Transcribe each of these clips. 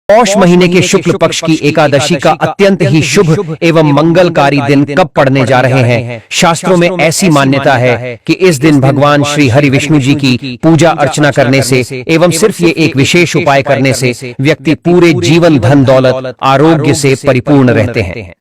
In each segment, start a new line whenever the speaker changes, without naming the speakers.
पौष महीने के शुक्ल पक्ष की एकादशी का अत्यंत ही शुभ एवं मंगलकारी दिन कब पड़ने जा रहे हैं। शास्त्रों में ऐसी मान्यता है कि इस दिन भगवान श्री हरि विष्णु जी की पूजा अर्चना करने से एवं सिर्फ ये एक विशेष उपाय करने से व्यक्ति पूरे जीवन धन दौलत आरोग्य से परिपूर्ण रहते हैं।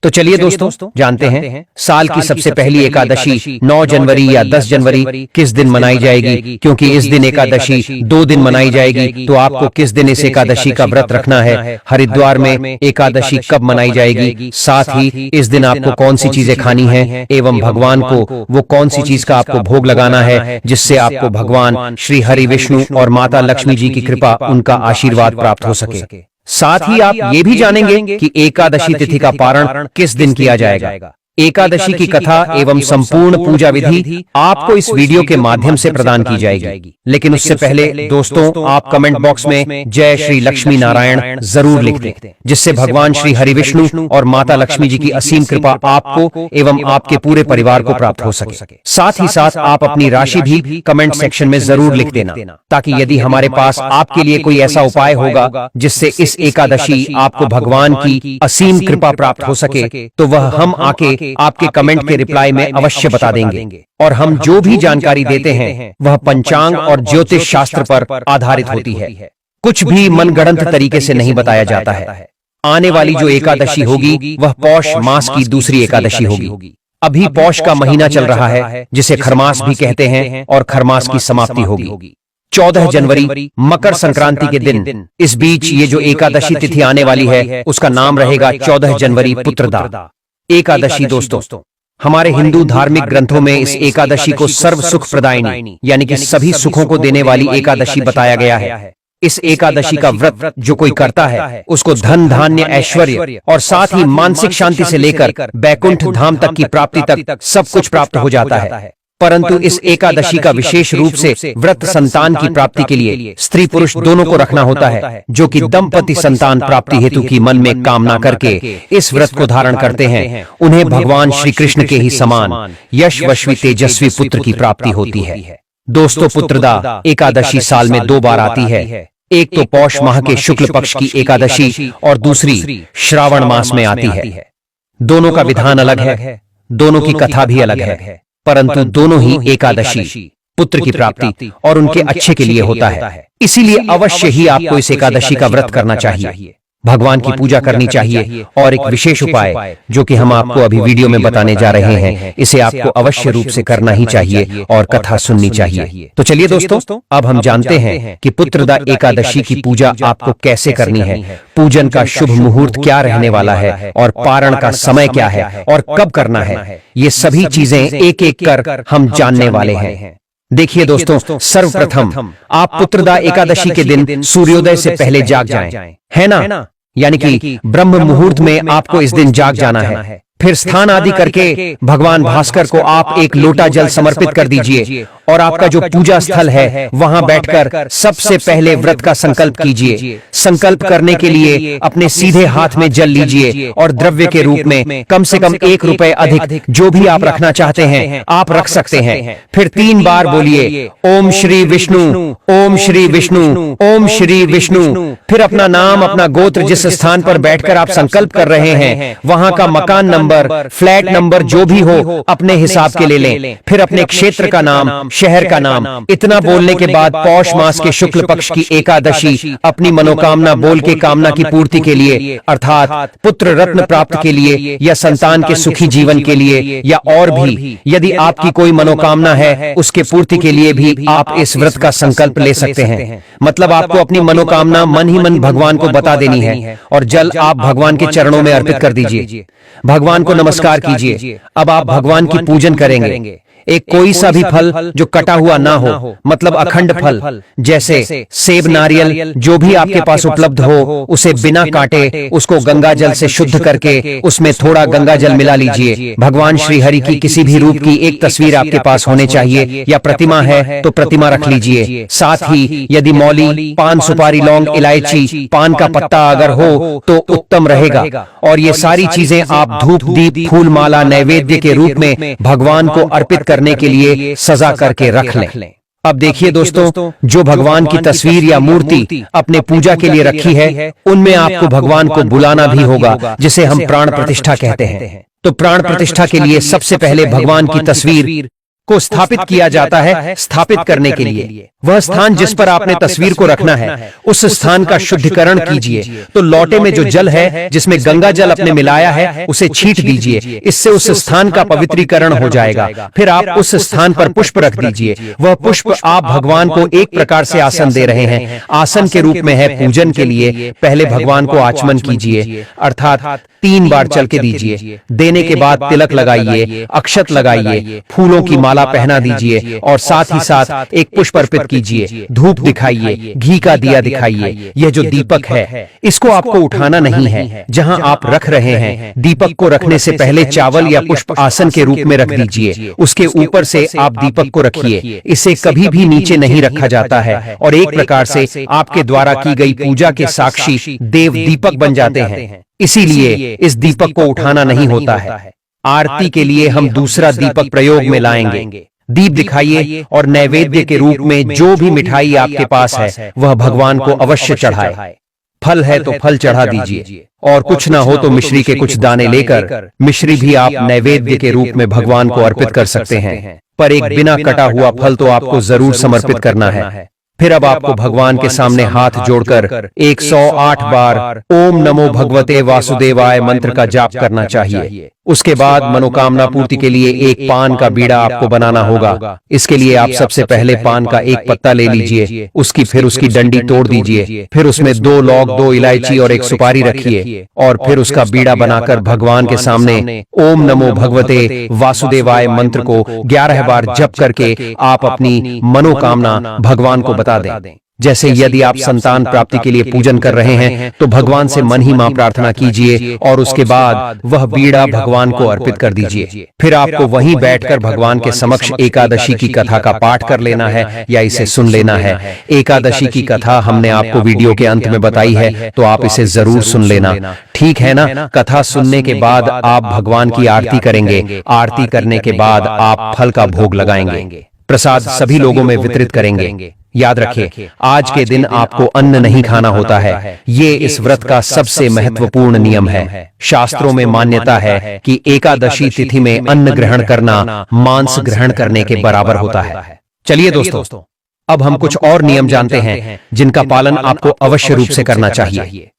तो चलिए दोस्तों जानते हैं साल की सबसे पहली एकादशी 9 जनवरी या 10 जनवरी किस दिन मनाई जाएगी। क्योंकि इस दिन एकादशी 2 दिन मनाई जाएगी, तो आपको किस दिन इस एकादशी का व्रत रखना है, हरिद्वार में एकादशी कब मनाई जाएगी, साथ ही इस दिन आपको कौन सी चीजें खानी है एवं भगवान को वो कौन सी चीज का आपको भोग लगाना है जिससे आपको भगवान श्री हरि विष्णु और माता लक्ष्मी जी की कृपा, उनका आशीर्वाद प्राप्त हो सके। साथ ही आप ये भी जानेंगे कि एकादशी तिथि का पारण किस दिन किया जाएगा। एकादशी की कथा एवं संपूर्ण पूजा विधि आपको इस वीडियो के माध्यम से प्रदान की जाएगी। लेकिन उससे पहले दोस्तों आप कमेंट बॉक्स में जय श्री लक्ष्मी नारायण जरूर लिख दें, जिससे भगवान श्री हरि विष्णु और माता लक्ष्मी जी की असीम कृपा आपको एवं आपके पूरे परिवार को प्राप्त हो सके। साथ ही साथ आप अपनी राशि भी कमेंट सेक्शन में जरूर लिख देना, ताकि यदि हमारे पास आपके लिए कोई ऐसा उपाय होगा जिससे इस एकादशी आपको भगवान की असीम कृपा प्राप्त हो सके, तो वह हम आके आपके कमेंट के रिप्लाई में अवश्य बता देंगे। और हम जो भी जानकारी देते हैं वह पंचांग और ज्योतिष शास्त्र पर आधारित होती है, कुछ भी मनगढ़ंत तरीके से नहीं बताया जाता है। आने वाली जो एकादशी होगी वह पौष मास की दूसरी एकादशी होगी। अभी पौष का महीना चल रहा है जिसे खरमास भी कहते हैं, और खरमास की समाप्ति होगी 14 जनवरी मकर संक्रांति के दिन। इस बीच ये जो एकादशी तिथि आने वाली है उसका नाम रहेगा 14 जनवरी पुत्रदा एकादशी। दोस्तों हमारे हिंदू धार्मिक ग्रंथों में इस एकादशी को सर्व सुख प्रदायिनी यानी कि सभी सुखों को देने वाली एकादशी बताया गया है। इस एकादशी का व्रत जो कोई करता है उसको धन धान्य ऐश्वर्य और साथ ही मानसिक शांति से लेकर बैकुंठ धाम तक की प्राप्ति तक सब कुछ प्राप्त हो जाता है। परंतु इस एकादशी का विशेष रूप से व्रत संतान की प्राप्ति के लिए स्त्री पुरुष दोनों को रखना होता है, जो कि दंपति संतान प्राप्ति हेतु की मन में कामना करके इस व्रत को धारण करते हैं, उन्हें भगवान श्री कृष्ण के ही समान यशस्वी तेजस्वी पुत्र की प्राप्ति होती है। दोस्तों पुत्रदा एकादशी साल में 2 बार आती है। एक तो पौष माह के शुक्ल पक्ष की एकादशी और दूसरी श्रावण मास में आती है। दोनों का विधान अलग है, दोनों की कथा भी अलग है, परंतु दोनों ही एकादशी पुत्र की प्राप्ति और उनके अच्छे के लिए होता है। इसीलिए अवश्य ही आपको इस एकादशी का व्रत करना चाहिए, भगवान की पूजा करनी चाहिए। और एक विशेष उपाय जो कि हम आपको अभी वीडियो में बताने जा रहे हैं, इसे आपको अवश्य रूप से करना ही चाहिए और कथा सुननी चाहिए। तो चलिए दोस्तों अब हम जानते हैं कि पुत्रदा एकादशी की पूजा आपको कैसे करनी है, पूजन का शुभ मुहूर्त क्या रहने वाला है और पारण का समय क्या है और कब करना है, ये सभी चीजें एक एक कर हम जानने वाले हैं। देखिए दोस्तों, सर्वप्रथम आप पुत्रदा एकादशी के दिन सूर्योदय से पहले जाग जाएं, है ना, यानी कि ब्रह्म मुहूर्त में आपको इस दिन जाग जाना है। फिर स्नान आदि करके भगवान भास्कर को आप एक लोटा जल समर्पित कर दीजिए और आपका जो पूजा स्थल है वहां बैठकर सबसे पहले व्रत का संकल्प कीजिए। संकल्प करने के लिए अपने सीधे हाथ में जल लीजिए और द्रव्य के रूप में कम से कम 1 रुपए अधिक जो भी आप रखना चाहते हैं आप रख सकते हैं। फिर 3 बार बोलिए ओम श्री विष्णु, ओम श्री विष्णु, ओम श्री विष्णु। फिर अपना नाम, अपना गोत्र, जिस स्थान पर बैठकर आप संकल्प कर रहे हैं वहां का मकान नंबर, फ्लैट नंबर जो भी हो अपने हिसाब के ले लें। फिर अपने क्षेत्र का नाम, शहर का नाम। इतना बोलने के बाद पौष मास के शुक्ल पक्ष की एकादशी अपनी मनोकामना बोल के कामना की पूर्ति के लिए, अर्थात पुत्र रत्न प्राप्त के लिए या संतान के सुखी जीवन के लिए या और भी यदि आपकी कोई मनोकामना है उसके पूर्ति के लिए भी आप इस व्रत का संकल्प ले सकते हैं। मतलब आपको अपनी मनोकामना मन ही मन भगवान को बता देनी है और जल आप भगवान के चरणों में अर्पित कर दीजिए, भगवान को नमस्कार कीजिए। अब आप भगवान की पूजन करेंगे। एक कोई सा भी फल जो कटा हुआ ना हो, मतलब अखंड फल, जैसे सेब, नारियल, जो भी आपके पास उपलब्ध हो उसे बिना काटे उसको गंगा जल से शुद्ध करके उसमें थोड़ा गंगा जल मिला लीजिए। भगवान श्री हरि की किसी भी रूप की एक तस्वीर आपके पास होने चाहिए या प्रतिमा है तो प्रतिमा रख लीजिए। साथ ही यदि मौली, पान, सुपारी, लौंग, इलायची, पान का पत्ता अगर हो तो उत्तम रहेगा। और ये सारी चीजें आप धूप, दीप, फूल माला नैवेद्य के रूप में भगवान को अर्पित करने के लिए सजा करके रख लें। अब देखिए दोस्तों, जो भगवान की तस्वीर या मूर्ति अपने पूजा के लिए रखी है, उनमें आपको भगवान को बुलाना भी होगा, जिसे हम प्राण प्रतिष्ठा कहते हैं। तो प्राण प्रतिष्ठा के लिए सबसे पहले भगवान की तस्वीर को स्थापित किया जाता है। स्थापित करने के लिए वह स्थान जिस पर आपने तस्वीर को रखना है, उस स्थान का शुद्धिकरण कीजिए। तो लोटे में जो जल है, जिसमें गंगा जल आपने मिलाया है, उसे छींट दीजिए। इससे उस स्थान का पवित्रीकरण हो जाएगा। फिर आप उस स्थान पर पुष्प रख दीजिए। वह पुष्प आप भगवान को एक प्रकार से आसन दे रहे हैं। आसन के रूप में है पूजन के लिए। पहले भगवान को आचमन कीजिए, अर्थात 3 बार चल के दीजिए। देने के बाद तिलक लगाइए, अक्षत लगाइए, फूलों की माला पहना दीजिए और साथ ही साथ एक पुष्प अर्पित कीजिए। धूप दिखाइए, घी का दिया दिखाइए। यह जो दीपक है, इसको आपको उठाना नहीं है। जहां आप रख रहे हैं, दीपक को रखने से पहले चावल या पुष्प आसन के रूप में रख दीजिए। उसके ऊपर से आप दीपक को रखिए। इसे कभी भी नीचे नहीं रखा जाता है और एक प्रकार से आपके द्वारा की गई पूजा के साक्षी देव दीपक बन जाते हैं। इसीलिए इस दीपक को उठाना नहीं होता है। आरती के लिए हम दूसरा दीपक प्रयोग में लाएंगे। दीप दिखाइए और नैवेद्य के रूप में जो भी मिठाई आपके पास है, वह भगवान को अवश्य चढ़ाए। फल है तो फल चढ़ा दीजिए, और कुछ ना हो तो मिश्री के कुछ दाने लेकर मिश्री भी आप नैवेद्य के रूप में भगवान को अर्पित कर सकते हैं। पर एक बिना कटा हुआ फल तो आपको जरूर समर्पित करना है। फिर अब आपको भगवान के सामने हाथ जोड़कर 108 बार ओम नमो भगवते वासुदेवाय मंत्र का जाप करना चाहिए। उसके बाद मनोकामना पूर्ति के लिए एक पान का बीड़ा आपको बनाना होगा। इसके लिए आप सबसे पहले पान का एक पत्ता ले लीजिए, फिर उसकी डंडी तोड़ दीजिए, फिर उसमें 2 लौंग, 2 इलायची और 1 सुपारी रखिए और फिर उसका बीड़ा बनाकर भगवान के सामने ओम नमो भगवते वासुदेवाय मंत्र को 11 बार जप करके आप अपनी मनोकामना भगवान को बता दें। जैसे यदि आप संतान प्राप्ति के लिए पूजन कर रहे हैं, तो भगवान से मन ही मां प्रार्थना कीजिए और उसके बाद वह बीड़ा भगवान को अर्पित कर दीजिए। फिर आपको वहीं बैठकर भगवान के समक्ष एकादशी की कथा का पाठ कर लेना है या इसे सुन लेना है। एकादशी की कथा हमने आपको वीडियो के अंत में बताई है, तो आप इसे जरूर सुन लेना, ठीक है ना। कथा सुनने के बाद आप भगवान की आरती करेंगे। आरती करने के बाद आप फल का भोग लगाएंगे। प्रसाद सभी लोगों में वितरित करेंगे। याद रखिए, आज के दिन आपको अन्न नहीं खाना होता है। ये इस व्रत का सबसे महत्वपूर्ण नियम है। शास्त्रों में मान्यता है कि एकादशी तिथि में अन्न ग्रहण करना मांस ग्रहण करने के बराबर होता है। चलिए दोस्तों, अब हम कुछ और नियम जानते हैं जिनका पालन आपको अवश्य रूप से करना चाहिए।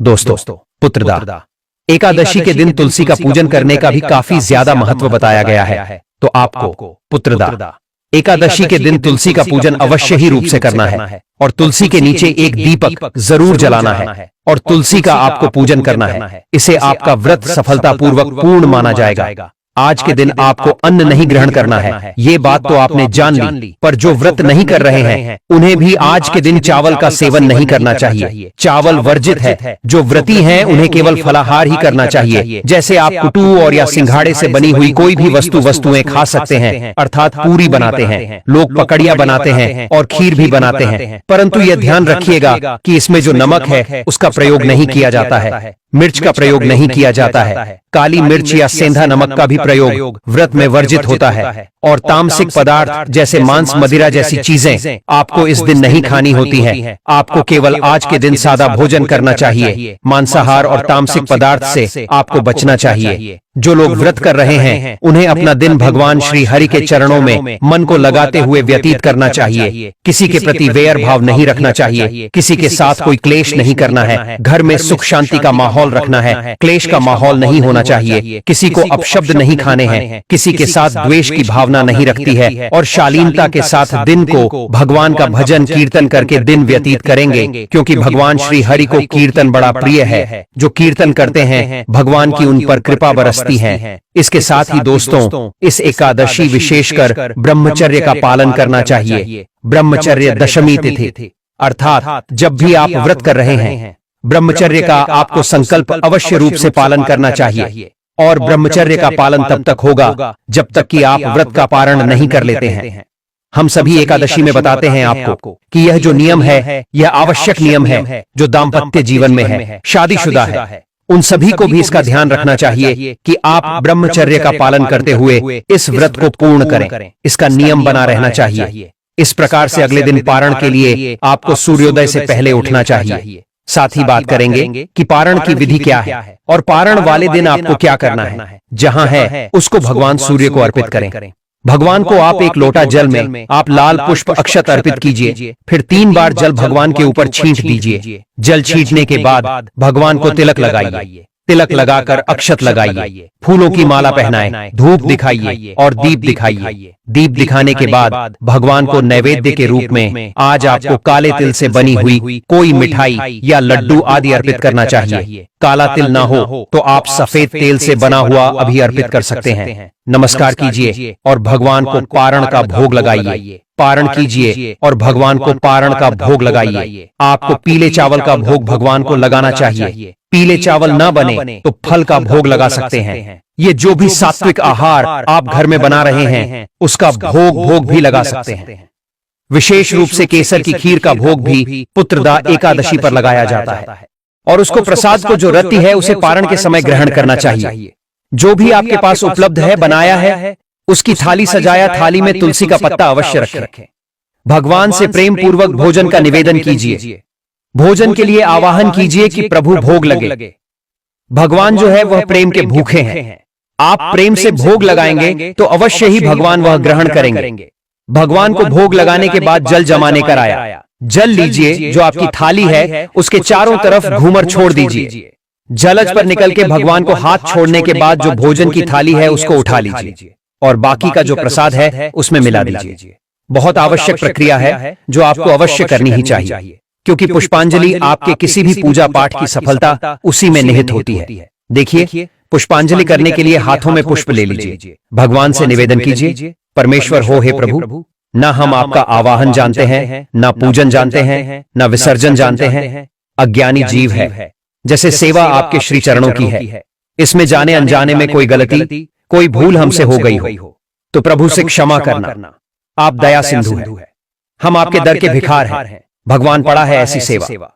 दोस्तों, पुत्रदा। एकादशी के दिन तुलसी का पूजन करने का भी काफी ज्यादा महत्व बताया गया है। तो आपको पुत्रदा एकादशी के दिन तुलसी का पूजन अवश्य ही रूप से करना है और तुलसी के नीचे एक दीपक जरूर जलाना है और तुलसी का आपको पूजन करना है। इसे आपका व्रत सफलतापूर्वक पूर्ण माना जाएगा। आज के दिन आपको अन्न नहीं ग्रहण करना है, ये बात तो आपने जान ली। पर जो व्रत नहीं कर रहे हैं, उन्हें भी आज के दिन चावल का सेवन नहीं करना चाहिए। चावल वर्जित है। जो व्रती हैं, उन्हें केवल फलाहार ही करना चाहिए। जैसे आप कुटू और या सिंघाड़े से बनी हुई कोई भी वस्तुएं खा सकते हैं, अर्थात पूरी बनाते हैं, लोग पकड़िया बनाते हैं और खीर भी बनाते हैं। परंतु यह ध्यान रखिएगा कि इसमें जो नमक है, उसका प्रयोग नहीं किया जाता है। मिर्च का प्रयोग नहीं किया जाता है। काली मिर्च या सेंधा नमक का भी प्रयोग व्रत में वर्जित होता है। और तामसिक पदार्थ जैसे मांस, मदिरा जैसी चीजें आपको इस दिन नहीं खानी होती हैं। आपको केवल आज के दिन सादा भोजन करना चाहिए। मांसाहार और तामसिक पदार्थ से आपको बचना चाहिए। जो लोग व्रत कर रहे हैं, उन्हें अपना दिन भगवान श्री हरि के चरणों में मन को लगाते हुए व्यतीत करना चाहिए। किसी के प्रति वैर भाव नहीं रखना चाहिए। किसी के साथ कोई क्लेश नहीं करना है। घर में सुख शांति का माहौल रखना है। क्लेश का माहौल नहीं होना चाहिए। किसी को अपशब्द नहीं खाने हैं। किसी के साथ द्वेष की भावना नहीं रखती है और शालीनता के साथ दिन को भगवान का भजन कीर्तन करके दिन व्यतीत करेंगे, क्योंकि भगवान श्री हरि को कीर्तन बड़ा प्रिय है। जो कीर्तन करते हैं, भगवान की उन पर कृपा बरसती है। इसके साथ ही दोस्तों, इस एकादशी विशेषकर ब्रह्मचर्य का पालन करना चाहिए। ब्रह्मचर्य दशमी तिथि, अर्थात जब भी आप व्रत कर रहे हैं, ब्रह्मचर्य का आपको संकल्प अवश्य रूप से पालन करना चाहिए। और ब्रह्मचर्य का पालन तब तक होगा जब तक कि आप व्रत का पारण नहीं कर लेते हैं। हम सभी एकादशी में बताते हैं आपको कि यह जो नियम है, यह आवश्यक नियम है जो दाम्पत्य जीवन में है, शादीशुदा है। उन सभी को भी इसका ध्यान रखना चाहिए कि आप ब्रह्मचर्य का पालन करते हुए इस व्रत को पूर्ण करें। इसका नियम बना रहना चाहिए। इस प्रकार से अगले दिन पारण के लिए आपको सूर्योदय से पहले उठना चाहिए। साथ ही बात करेंगे कि पारण की विधि क्या है और पारण वाले दिन आपको क्या करना है। जहां है उसको भगवान सूर्य को अर्पित करें। भगवान को आप एक लोटा जल में आप लाल पुष्प अक्षत अर्पित कीजिए, फिर 3 बार जल भगवान के ऊपर छींट दीजिए। जल छींटने के बाद भगवान को तिलक लगाइए। तिलक लगाकर अक्षत लगाइए, फूलों की माला पहनाएं, धूप दिखाइए और दीप दिखाइए। दीप दिखाने के बाद भगवान को नैवेद्य के रूप में आज आपको काले तिल से बनी हुई कोई मिठाई या लड्डू आदि अर्पित करना चाहिए। काला तिल ना हो तो आप सफेद तेल से बना हुआ अभी अर्पित कर सकते हैं। नमस्कार कीजिए और भगवान को पारण का भोग लगाइए। पारण कीजिए और भगवान को पारण का भोग लगाइए। आपको पीले चावल का भोग भगवान को लगाना चाहिए। पीले चावल ना बने तो फल का भोग लगा सकते हैं। ये जो भी सात्विक आहार आप घर में बना रहे हैं उसका भोग भी लगा सकते हैं। विशेष रूप से केसर की खीर का भोग भी पुत्रदा एकादशी पर लगाया जाता है और उसको प्रसाद को जो रति है उसे पारण के समय ग्रहण करना चाहिए। जो भी आपके पास उपलब्ध है बनाया है उसकी थाली सजाया, थाली में तुलसी का पत्ता अवश्य रखें। भगवान से प्रेम पूर्वक भोजन का निवेदन कीजिए। भोजन के लिए आवाहन कीजिए कि प्रभु भोग लगे। भगवान जो है वह प्रेम के भूखे हैं। आप प्रेम से भोग लगाएंगे तो अवश्य ही भगवान वह ग्रहण करेंगे। भगवान को भोग लगाने के बाद जल जमाने कर आया। जल लीजिए, जो आपकी थाली है उसके चारों तरफ घूमर छोड़ दीजिए। जलज पर निकल के भगवान को हाथ छोड़ने के बाद जो भोजन की थाली है उसको उठा लीजिए और बाकी का जो प्रसाद है उसमें मिला दीजिए। बहुत आवश्यक प्रक्रिया है जो आपको अवश्य करनी ही चाहिए, क्योंकि पुष्पांजलि आपके किसी भी पूजा पाठ की सफलता उसी में निहित होती है। देखिए, पुष्पांजलि करने के लिए हाथों में पुष्प ले लीजिए। भगवान से निवेदन कीजिए, परमेश्वर हो हे प्रभु, ना हम आपका आवाहन जानते हैं, ना पूजन जानते हैं, ना विसर्जन जानते हैं। अज्ञानी जीव है। जैसे सेवा आपके श्री चरणों की है, इसमें जाने अनजाने में कोई गलती, कोई भूल हमसे हो गई हो तो प्रभु से क्षमा करना। आप दया सिंधु है। हम आपके दर के भिखार हैं। भगवान पड़ा है ऐसी सेवा।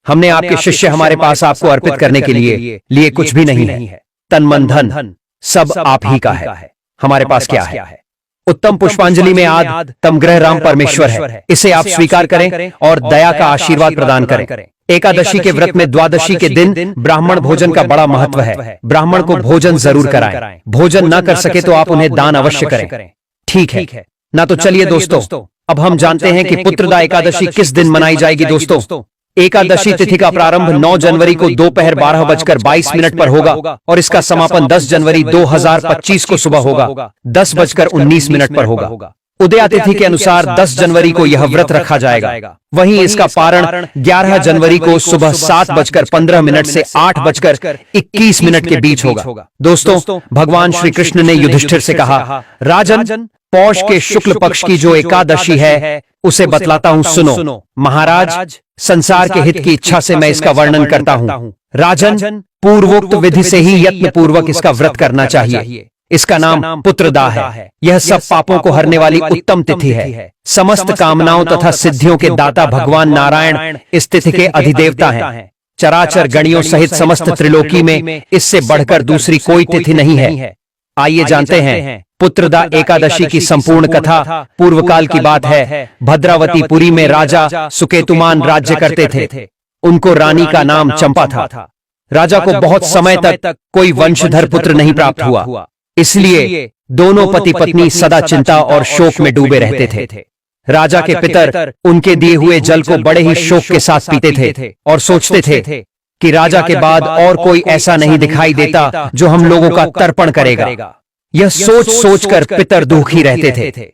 हमने आपके शिष्य हमारे पास आपको अर्पित करने के लिए कुछ भी नहीं है। तन मन धन सब आप ही का है। हमारे पास क्या है? उत्तम पुष्पांजलि में आद तम ग्रह राम परमेश्वर है। इसे आप स्वीकार करें और दया का आशीर्वाद प्रदान करें। एकादशी के व्रत में द्वादशी के दिन ब्राह्मण भोजन का बड़ा महत्व है। ब्राह्मण को भोजन जरूर कराएं। भोजन न कर सके तो आप उन्हें दान अवश्य करें। ठीक है ना? तो चलिए दोस्तों, अब हम जानते हैं कि पुत्रदा एकादशी किस दिन मनाई जाएगी। दोस्तों, एकादशी तिथि का प्रारंभ 9 जनवरी को दोपहर 12:22 पर होगा और इसका समापन 10 जनवरी 2025 को सुबह होगा 10:19 पर होगा। उदया तिथि के अनुसार 10 जनवरी को यह व्रत रखा जाएगा। वहीं इसका पारण 11 जनवरी को सुबह 7:15 से 8:21 के बीच होगा। दोस्तों, भगवान श्री कृष्ण ने युधिष्ठिर से कहा, राजन, पौष के शुक्ल पक्ष की जो एकादशी है उसे बतलाता हूँ, सुनो। महाराज, संसार के हित की इच्छा से मैं इसका वर्णन करता हूँ। राजन, पूर्वोक्त विधि से ही यत्न पूर्वक इसका व्रत करना चाहिए। इसका नाम पुत्रदा है। यह सब पापों को हरने वाली उत्तम तिथि है। समस्त कामनाओं तथा सिद्धियों के दाता भगवान नारायण इस तिथि के अधिदेवता हैं। चराचर गणियों सहित समस्त त्रिलोकी में इससे बढ़कर दूसरी कोई तिथि नहीं है। आइए जानते हैं पुत्रदा एकादशी की संपूर्ण कथा। पूर्व काल की बात है। भद्रावतीपुरी में राजा सुकेतुमान राज्य करते थे। उनको रानी का नाम चंपा था। राजा को बहुत समय तक कोई वंशधर पुत्र नहीं प्राप्त हुआ, इसलिए दोनों पति पत्नी सदा चिंता और शोक में डूबे रहते थे। राजा के पितर उनके दिए हुए जल को बड़े ही शोक के साथ पीते थे और सोचते थे कि राजा के बाद और कोई ऐसा नहीं दिखाई देता जो हम लोगों का तर्पण करेगा। यह सोच सोचकर पितर दुखी रहते थे।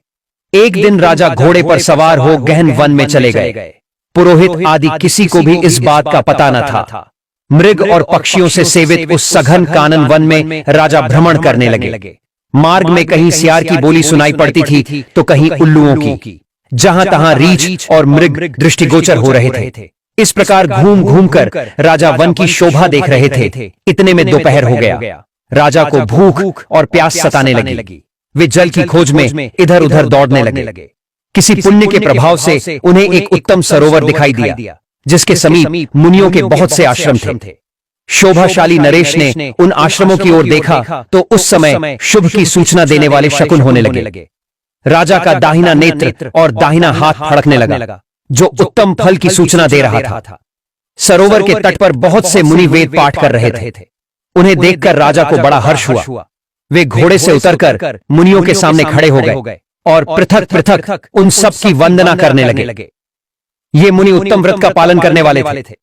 एक दिन राजा घोड़े पर सवार हो गहन वन में चले गए। पुरोहित आदि किसी को भी इस बात का पता न था। मृग और पक्षियों से सेवित उस सघन कानन वन में राजा भ्रमण करने लगे। मार्ग में कहीं सियार की बोली सुनाई पड़ती थी तो कहीं उल्लुओं की। जहां तहां रीछ और मृग दृष्टिगोचर हो रहे थे। इस प्रकार घूम घूम कर राजा वन की शोभा देख रहे थे। इतने में दोपहर हो गया। राजा को भूख और प्यास सताने लगी। वे जल की खोज में इधर उधर दौड़ने लगे। किसी पुण्य के प्रभाव से उन्हें एक उत्तम सरोवर दिखाई दिया, जिसके समीप मुनियों के बहुत से आश्रम थे। शोभाशाली नरेश ने उन आश्रमों की ओर देखा तो उस समय शुभ की सूचना देने वाले शकुन होने लगे। राजा का दाहिना नेत्र और दाहिना हाथ फड़कने लगा, जो उत्तम फल की सूचना दे रहा था। सरोवर के तट पर बहुत से मुनि वेद पाठ कर रहे थे। उन्हें देखकर राजा को बड़ा हर्ष हुआ। वे घोड़े से उतरकर मुनियों के सामने खड़े हो गए और पृथक पृथक उन सब की वंदना करने लगे। ये मुनि उत्तम व्रत का पालन करने वाले थे।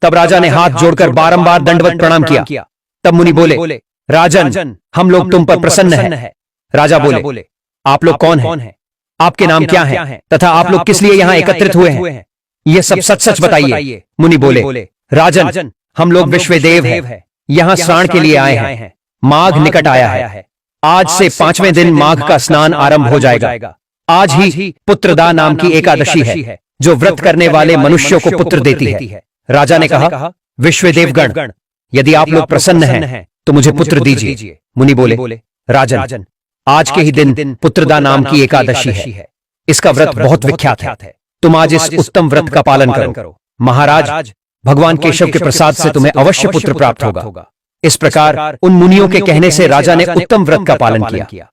तब राजा ने हाथ जोड़कर बारंबार दंडवत प्रणाम किया। तब मुनि बोले, राजन, हम लोग तुम पर प्रसन्न हैं। राजा बोले, आप लोग कौन हैं? आपके नाम क्या हैं? तथा आप लोग किस लिए यहाँ एकत्रित हुए हैं? ये सब सच सच बताइए। मुनि बोले, राजन, हम लोग विश्वदेव हैं, यहाँ स्नान के लिए आए हैं। माघ निकट आया है। आज से 5वें दिन माघ का स्नान आरंभ हो जाएगा। आज ही पुत्रदा नाम की एकादशी है, जो व्रत करने वाले मनुष्यों को पुत्र देती है। राजा ने कहा, विश्वदेवगण, यदि आप लोग प्रसन्न हैं तो मुझे पुत्र दीजिए। मुनि बोले, राजन, आज के ही दिन पुत्रदा नाम की एकादशी है। इसका व्रत बहुत विख्यात है। तुम आज इस उत्तम व्रत का पालन करो। महाराज, भगवान केशव के प्रसाद से तुम्हें अवश्य पुत्र प्राप्त होगा। इस प्रकार उन मुनियों के कहने से राजा ने उत्तम व्रत का पालन किया।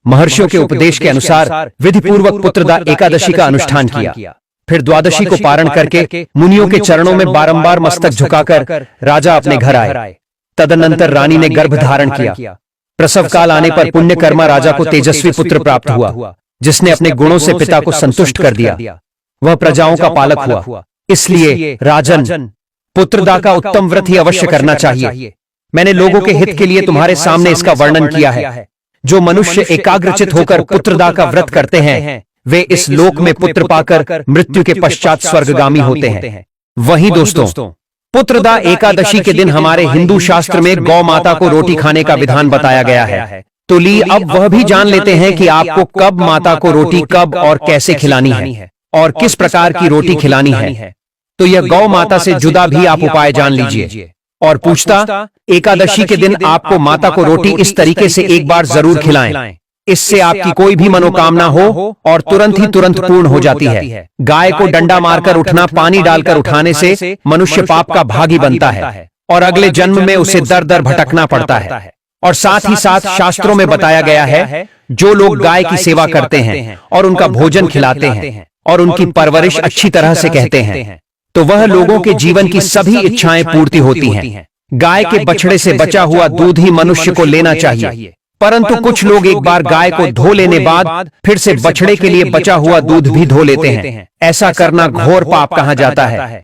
महर्षियों के उपदेश के अनुसार विधिपूर्वक पुत्रदा एकादशी का अनुष्ठान किया। फिर द्वादशी को पारण करके मुनियों के चरणों में बारंबार मस्तक झुकाकर राजा अपने घर आए। तदनंतर रानी ने गर्भ धारण किया। प्रसव काल आने पर पुण्यकर्मा राजा को तेजस्वी पुत्र प्राप्त हुआ, जिसने अपने गुणों से पिता को संतुष्ट कर दिया। वह प्रजाओं का पालक हुआ। इसलिए राजन, पुत्रदा का उत्तम व्रत ही अवश्य करना चाहिए। मैंने लोगों के हित के लिए तुम्हारे सामने इसका वर्णन किया है। जो मनुष्य एकाग्रचित होकर पुत्रदा का व्रत करते हैं, वे इस लोक में पुत्र पाकर मृत्यु के पश्चात स्वर्गगामी होते हैं। वहीं दोस्तों, पुत्रदा एकादशी के दिन हमारे हिंदू शास्त्र में गौ माता को रोटी खाने का विधान बताया गया है। तो ली अब वह भी जान लेते हैं कि आपको कब माता को रोटी कब और कैसे खिलानी है और किस प्रकार की रोटी खिलानी है। तो यह गौ माता से जुदा भी आप उपाय जान लीजिए। और पूछता, एकादशी के दिन आपको माता को रोटी इस तरीके से एक बार जरूर खिलाएं। इससे आपकी कोई भी मनोकामना हो और तुरंत ही तुरंत पूर्ण हो जाती है। गाय को डंडा मारकर उठना, पानी डालकर उठाने से मनुष्य पाप का भागी बनता है और अगले जन्म में उसे दर दर भटकना पड़ता है। और साथ ही साथ शास्त्रों में बताया गया है, जो लोग गाय की सेवा करते हैं और उनका भोजन खिलाते हैं और उनकी परवरिश अच्छी तरह से कहते हैं, तो वह लोगों के जीवन की सभी इच्छाएं पूर्ति होती हैं। गाय के बछड़े से बचा हुआ दूध ही मनुष्य को लेना चाहिए, परंतु कुछ लोग एक बार गाय को धो लेने बाद फिर से बछड़े के लिए बचा हुआ दूध भी धो लेते हैं। ऐसा करना घोर पाप कहा जाता है।